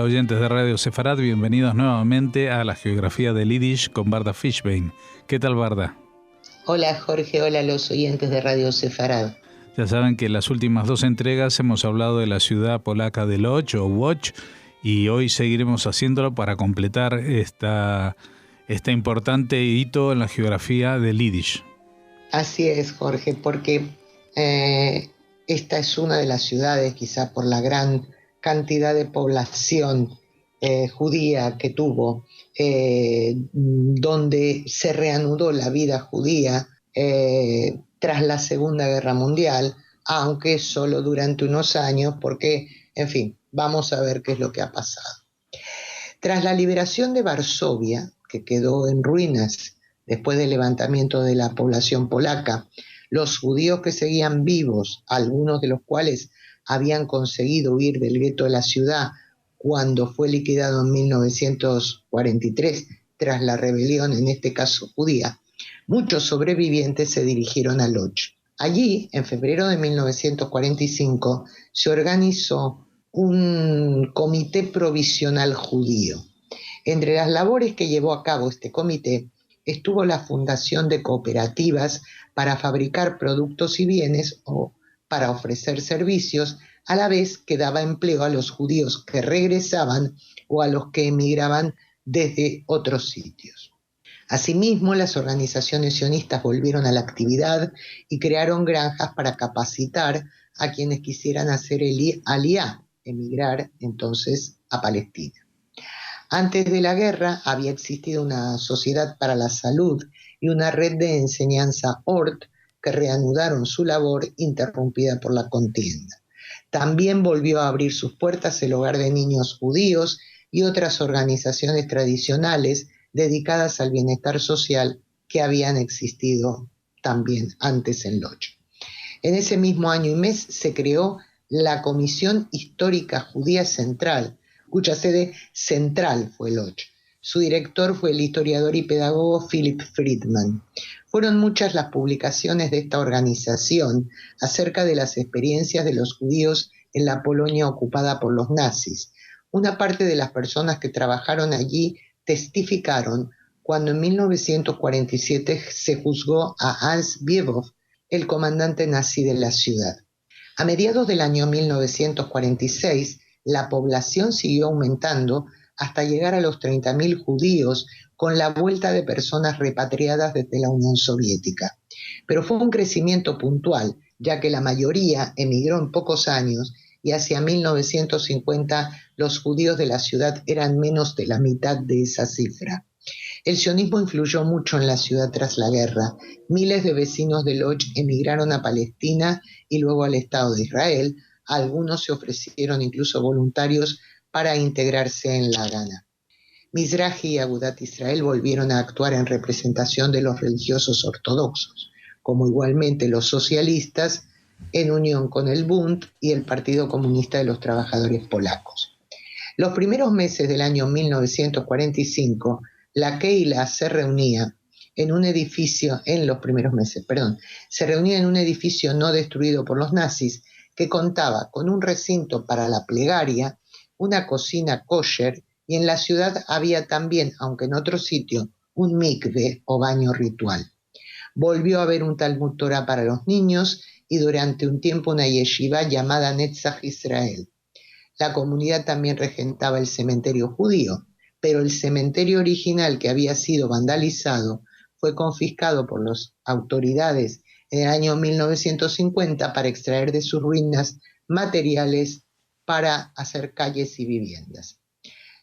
oyentes de Radio Sefarad, bienvenidos nuevamente a la geografía del Yiddish con Varda Fishbein. ¿Qué tal, Varda? Hola Jorge, hola a los oyentes de Radio Sefarad. Ya saben que en las últimas dos entregas hemos hablado de la ciudad polaca de Łódź o Łódź y hoy seguiremos haciéndolo para completar este importante hito en la geografía del Yiddish. Así es, Jorge, porque esta es una de las ciudades, quizá por la gran cantidad de población judía que tuvo, donde se reanudó la vida judía tras la Segunda Guerra Mundial, aunque solo durante unos años, porque, en fin, vamos a ver qué es lo que ha pasado. Tras la liberación de Varsovia, que quedó en ruinas después del levantamiento de la población polaca, los judíos que seguían vivos, algunos de los cuales habían conseguido huir del gueto de la ciudad cuando fue liquidado en 1943 tras la rebelión, en este caso judía, muchos sobrevivientes se dirigieron a Łódź. Allí, en febrero de 1945, se organizó un comité provisional judío. Entre las labores que llevó a cabo este comité estuvo la fundación de cooperativas para fabricar productos y bienes o para ofrecer servicios, a la vez que daba empleo a los judíos que regresaban o a los que emigraban desde otros sitios. Asimismo, las organizaciones sionistas volvieron a la actividad y crearon granjas para capacitar a quienes quisieran hacer el aliyá, emigrar entonces a Palestina. Antes de la guerra había existido una sociedad para la salud y una red de enseñanza Ort que reanudaron su labor interrumpida por la contienda. También volvió a abrir sus puertas el Hogar de Niños Judíos y otras organizaciones tradicionales dedicadas al bienestar social que habían existido también antes en Łódź. En ese mismo año y mes se creó la Comisión Histórica Judía Central, cuya sede central fue Łódź. Su director fue el historiador y pedagogo Philip Friedman. Fueron muchas las publicaciones de esta organización acerca de las experiencias de los judíos en la Polonia ocupada por los nazis. Una parte de las personas que trabajaron allí testificaron cuando en 1947 se juzgó a Hans Biebow, el comandante nazi de la ciudad. A mediados del año 1946, la población siguió aumentando hasta llegar a los 30.000 judíos con la vuelta de personas repatriadas desde la Unión Soviética. Pero fue un crecimiento puntual, ya que la mayoría emigró en pocos años y hacia 1950 los judíos de la ciudad eran menos de la mitad de esa cifra. El sionismo influyó mucho en la ciudad tras la guerra. Miles de vecinos de Łódź emigraron a Palestina y luego al Estado de Israel. Algunos se ofrecieron incluso voluntarios para integrarse en la Haganah. Mizrahi y Agudat Israel volvieron a actuar en representación de los religiosos ortodoxos, como igualmente los socialistas, en unión con el Bund y el Partido Comunista de los Trabajadores Polacos. Los primeros meses del año 1945, la Keilah se reunía en un edificio no destruido por los nazis, que contaba con un recinto para la plegaria, una cocina kosher, y en la ciudad había también, aunque en otro sitio, un mikve o baño ritual. Volvió a haber un Talmud Torah para los niños y durante un tiempo una yeshiva llamada Netzach Israel. La comunidad también regentaba el cementerio judío, pero el cementerio original, que había sido vandalizado, fue confiscado por las autoridades en el año 1950 para extraer de sus ruinas materiales para hacer calles y viviendas.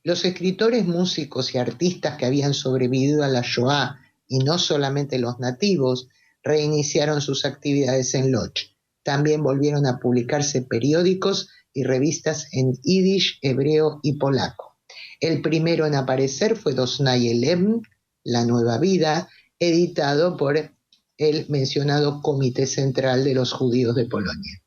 Los escritores, músicos y artistas que habían sobrevivido a la Shoah, y no solamente los nativos, reiniciaron sus actividades en Łódź. También volvieron a publicarse periódicos y revistas en yiddish, hebreo y polaco. El primero en aparecer fue Doznaje Lem, La Nueva Vida, editado por el mencionado Comité Central de los Judíos de Polonia.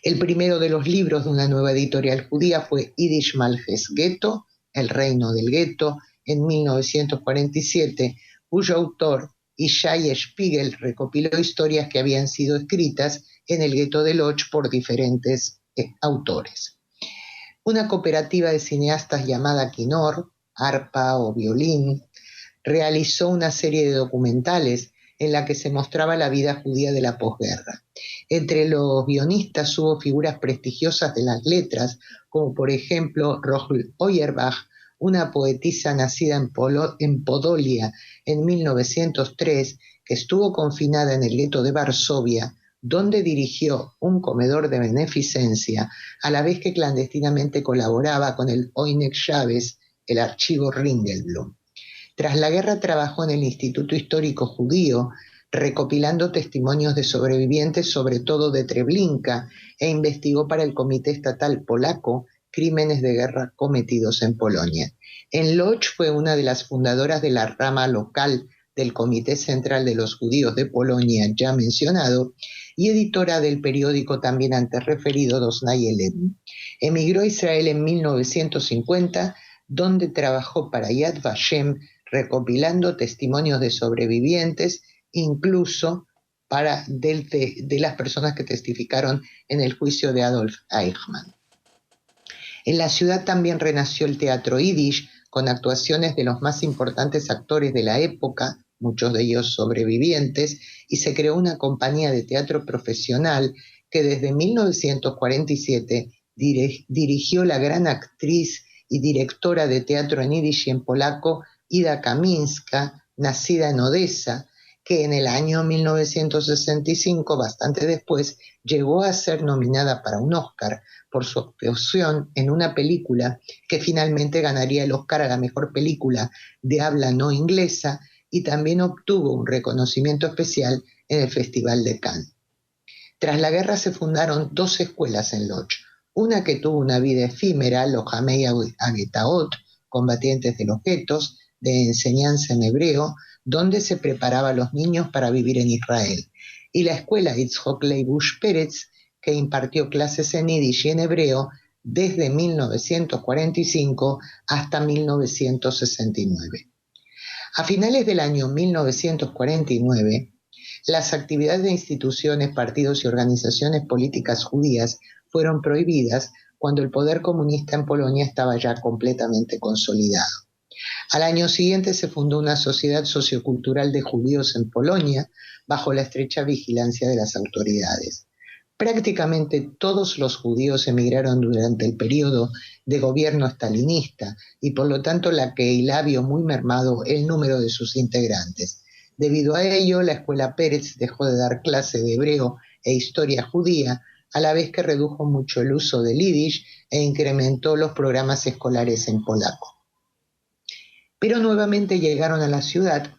El primero de los libros de una nueva editorial judía fue Yiddish Malches Ghetto, El Reino del Gueto, en 1947, cuyo autor Ishai Spiegel recopiló historias que habían sido escritas en el gueto de Łódź por diferentes autores. Una cooperativa de cineastas llamada Kinor, arpa o violín, realizó una serie de documentales en la que se mostraba la vida judía de la posguerra. Entre los guionistas hubo figuras prestigiosas de las letras, como por ejemplo Rohl Auerbach, una poetisa nacida en Podolia en 1903, que estuvo confinada en el gueto de Varsovia, donde dirigió un comedor de beneficencia, a la vez que clandestinamente colaboraba con el Oynek Chávez, el archivo Ringelblum. Tras la guerra trabajó en el Instituto Histórico Judío, recopilando testimonios de sobrevivientes, sobre todo de Treblinka, e investigó para el Comité Estatal Polaco crímenes de guerra cometidos en Polonia. En Łódź fue una de las fundadoras de la rama local del Comité Central de los Judíos de Polonia, ya mencionado, y editora del periódico también antes referido, Doznai Elem. Emigró a Israel en 1950, donde trabajó para Yad Vashem, recopilando testimonios de sobrevivientes, incluso de las personas que testificaron en el juicio de Adolf Eichmann. En la ciudad también renació el teatro yiddish, con actuaciones de los más importantes actores de la época, muchos de ellos sobrevivientes, y se creó una compañía de teatro profesional que desde 1947 dirigió la gran actriz y directora de teatro en yiddish y en polaco, Ida Kaminska, nacida en Odessa, que en el año 1965, bastante después, llegó a ser nominada para un Oscar por su actuación en una película que finalmente ganaría el Oscar a la mejor película de habla no inglesa, y también obtuvo un reconocimiento especial en el Festival de Cannes. Tras la guerra se fundaron 2 escuelas en Łódź, una que tuvo una vida efímera, Lojamei Agetaot, combatientes de los guetos, de enseñanza en hebreo, donde se preparaba a los niños para vivir en Israel, y la escuela Yitzhok Leibush Peretz, que impartió clases en yiddish y en hebreo desde 1945 hasta 1969. A finales del año 1949, las actividades de instituciones, partidos y organizaciones políticas judías fueron prohibidas cuando el poder comunista en Polonia estaba ya completamente consolidado. Al año siguiente se fundó una sociedad sociocultural de judíos en Polonia bajo la estrecha vigilancia de las autoridades. Prácticamente todos los judíos emigraron durante el periodo de gobierno estalinista y por lo tanto la Kehilá vio muy mermado el número de sus integrantes. Debido a ello, la escuela Peretz dejó de dar clase de hebreo e historia judía, a la vez que redujo mucho el uso del yiddish e incrementó los programas escolares en polaco. Pero nuevamente llegaron a la ciudad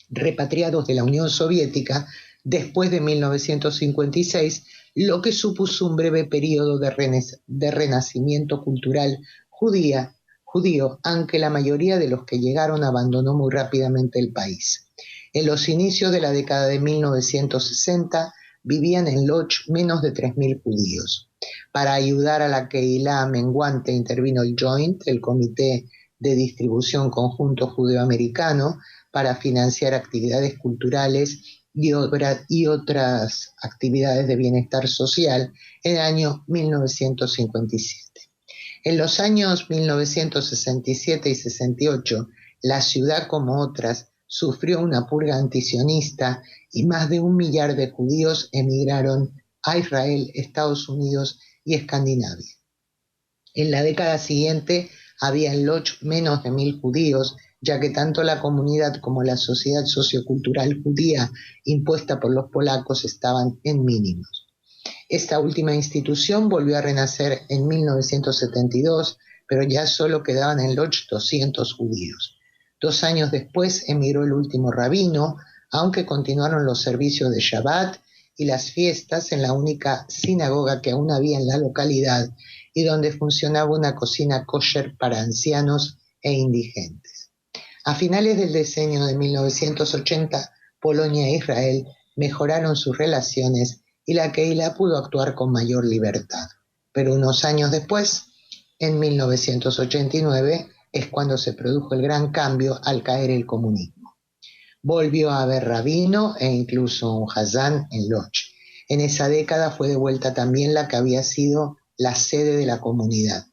repatriados de la Unión Soviética después de 1956, lo que supuso un breve periodo de renacimiento cultural judío, aunque la mayoría de los que llegaron abandonó muy rápidamente el país. En los inicios de la década de 1960 vivían en Łódź menos de 3.000 judíos. Para ayudar a la Kehilá menguante intervino el Joint, el Comité de Distribución Conjunto Judeo-Americano, para financiar actividades culturales y otras actividades de bienestar social en el año 1957. En los años 1967 y 68, la ciudad, como otras, sufrió una purga antisionista y más de 1 millar de judíos emigraron a Israel, Estados Unidos y Escandinavia. En la década siguiente había en Łódź menos de 1.000 judíos, ya que tanto la comunidad como la sociedad sociocultural judía impuesta por los polacos estaban en mínimos. Esta última institución volvió a renacer en 1972, pero ya solo quedaban en Łódź 200 judíos. 2 años después emigró el último rabino, aunque continuaron los servicios de Shabbat y las fiestas en la única sinagoga que aún había en la localidad y donde funcionaba una cocina kosher para ancianos e indigentes. A finales del decenio de 1980, Polonia e Israel mejoraron sus relaciones y la Kehilá pudo actuar con mayor libertad. Pero unos años después, en 1989, es cuando se produjo el gran cambio al caer el comunismo. Volvió a haber rabino e incluso un hazán en Łódź. En esa década fue devuelta también la que había sido la sede de la comunidad.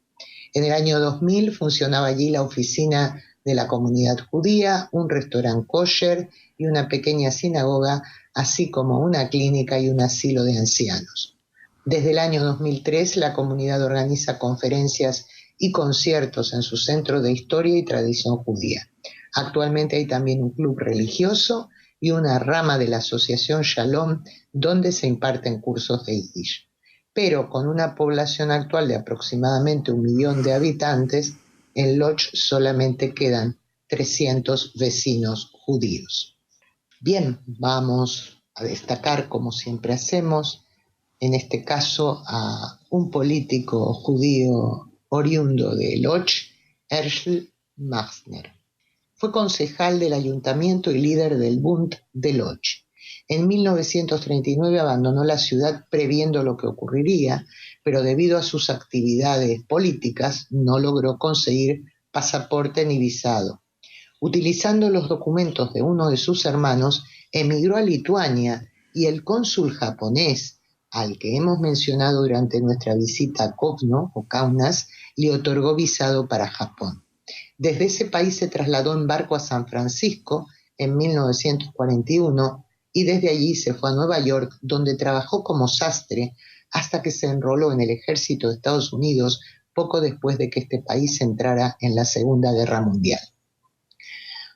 En el año 2000 funcionaba allí la oficina de la comunidad judía, un restaurante kosher y una pequeña sinagoga, así como una clínica y un asilo de ancianos. Desde el año 2003 la comunidad organiza conferencias y conciertos en su centro de historia y tradición judía. Actualmente hay también un club religioso y una rama de la asociación Shalom donde se imparten cursos de Yiddish. Pero con una población actual de aproximadamente 1 millón de habitantes, en Lodz solamente quedan 300 vecinos judíos. Bien, vamos a destacar, como siempre hacemos, en este caso a un político judío oriundo de Lodz, Herschel Machner. Fue concejal del ayuntamiento y líder del Bund de Lodz. En 1939 abandonó la ciudad previendo lo que ocurriría, pero debido a sus actividades políticas no logró conseguir pasaporte ni visado. Utilizando los documentos de uno de sus hermanos, emigró a Lituania y el cónsul japonés, al que hemos mencionado durante nuestra visita a Kovno o Kaunas, le otorgó visado para Japón. Desde ese país se trasladó en barco a San Francisco en 1941 y desde allí se fue a Nueva York, donde trabajó como sastre hasta que se enroló en el ejército de Estados Unidos poco después de que este país entrara en la Segunda Guerra Mundial.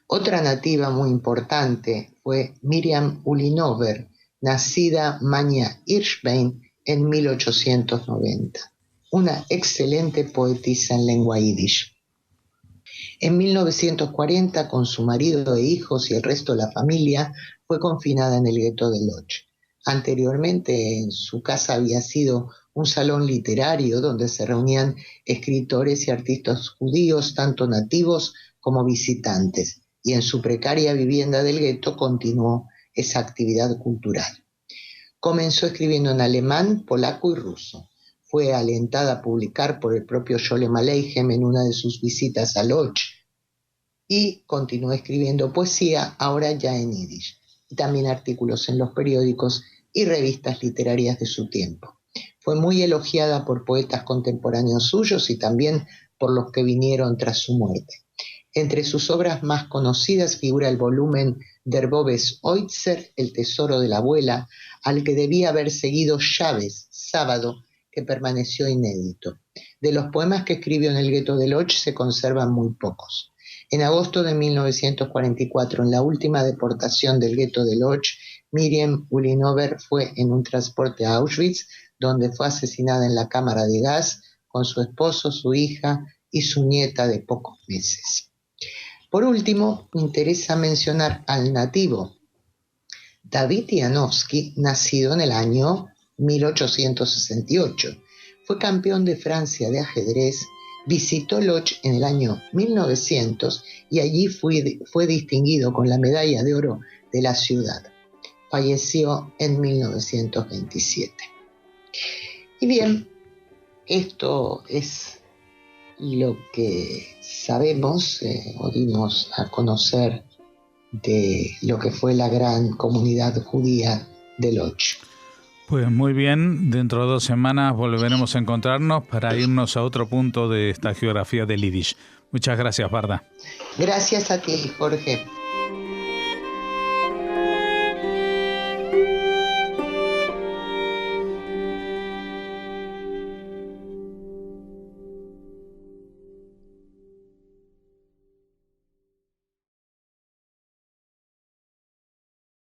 Otra nativa muy importante fue Miriam Ulinover, nacida Manya Hirschbein en 1890, una excelente poetisa en lengua yiddish. En 1940, con su marido e hijos y el resto de la familia, fue confinada en el gueto de Lodz. Anteriormente, en su casa había sido un salón literario donde se reunían escritores y artistas judíos, tanto nativos como visitantes, y en su precaria vivienda del gueto continuó esa actividad cultural. Comenzó escribiendo en alemán, polaco y ruso. Fue alentada a publicar por el propio Sholem Aleichem en una de sus visitas a Lodz y continuó escribiendo poesía, ahora ya en yiddish, y también artículos en los periódicos y revistas literarias de su tiempo. Fue muy elogiada por poetas contemporáneos suyos y también por los que vinieron tras su muerte. Entre sus obras más conocidas figura el volumen Der Bobes Oitzer, El tesoro de la abuela, al que debía haber seguido Llaves, Sábado, que permaneció inédito. De los poemas que escribió en el gueto de Lodz se conservan muy pocos. En agosto de 1944, en la última deportación del gueto de Lodz, Miriam Ulinover fue en un transporte a Auschwitz, donde fue asesinada en la cámara de gas con su esposo, su hija y su nieta de pocos meses. Por último, me interesa mencionar al nativo David Janowski, nacido en el año 1868. Fue campeón de Francia de ajedrez, visitó Lodz en el año 1900 y allí fue distinguido con la medalla de oro de la ciudad. Falleció en 1927. Y bien, esto es lo que sabemos o dimos a conocer de lo que fue la gran comunidad judía de Lodz. Pues muy bien, dentro de 2 semanas volveremos a encontrarnos para irnos a otro punto de esta geografía del Yiddish. Muchas gracias, Varda. Gracias a ti, Jorge.